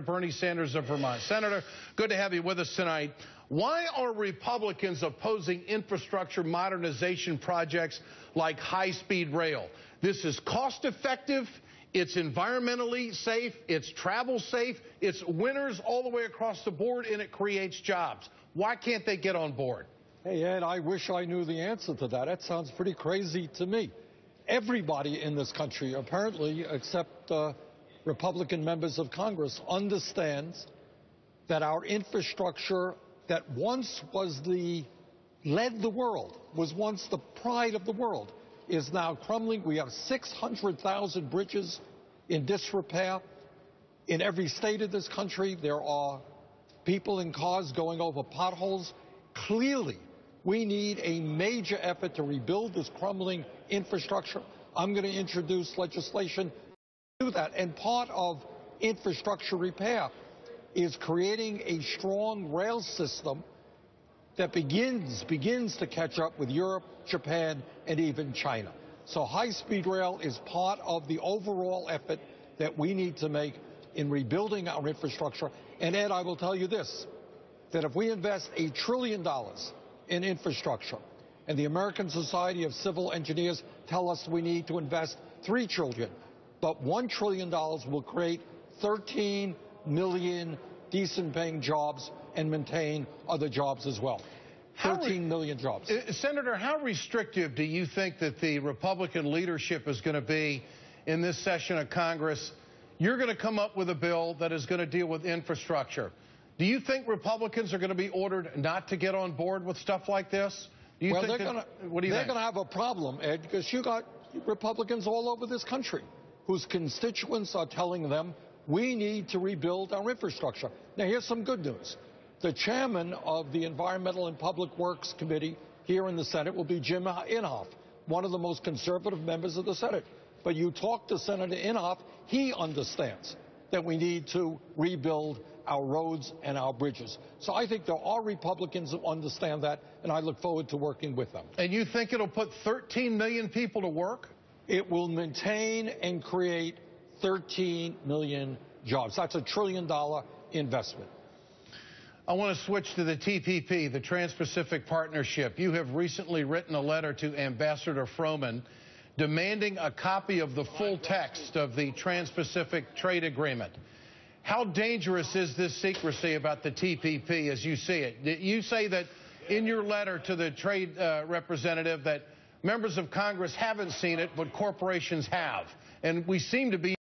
Bernie Sanders of Vermont. Senator, good to have you with us tonight. Why are Republicans opposing infrastructure modernization projects like high-speed rail? This is cost-effective, it's environmentally safe, it's travel safe, it's winners all the way across the board, and it creates jobs. Why can't they get on board? Hey, Ed, I wish I knew the answer to that. That sounds pretty crazy to me. Everybody in this country, apparently, except Republican members of Congress, understands that our infrastructure that once led the world, was once the pride of the world, is now crumbling. We have 600,000 bridges in disrepair. In every state of this country, there are people in cars going over potholes. Clearly, we need a major effort to rebuild this crumbling infrastructure. I'm going to introduce legislation to do that. And part of infrastructure repair is creating a strong rail system that begins to catch up with Europe, Japan, and even China. So high-speed rail is part of the overall effort that we need to make in rebuilding our infrastructure. And Ed, I will tell you this, that if we invest $1 trillion in infrastructure, and the American Society of Civil Engineers tell us we need to invest $3 trillion, but $1 trillion will create 13 million decent-paying jobs and maintain other jobs as well. 13 million jobs. Senator, how restrictive do you think that the Republican leadership is going to be in this session of Congress? You're going to come up with a bill that is going to deal with infrastructure. Do you think Republicans are going to be ordered not to get on board with stuff like this? Do you think they're going to have a problem, Ed, because you got Republicans all over this country whose constituents are telling them we need to rebuild our infrastructure. Now, here's some good news. The chairman of the Environmental and Public Works Committee here in the Senate will be Jim Inhofe, one of the most conservative members of the Senate. But you talk to Senator Inhofe, he understands that we need to rebuild our roads and our bridges. So I think there are Republicans who understand that, and I look forward to working with them. And you think it'll put 13 million people to work? It will maintain and create 13 million jobs. That's $1 trillion investment. I want to switch to the TPP, the Trans-Pacific Partnership. You have recently written a letter to Ambassador Froman demanding a copy of the full text of the Trans-Pacific Trade Agreement. How dangerous is this secrecy about the TPP as you see it? You say that in your letter to the trade representative that members of Congress haven't seen it, but corporations have. And we seem to be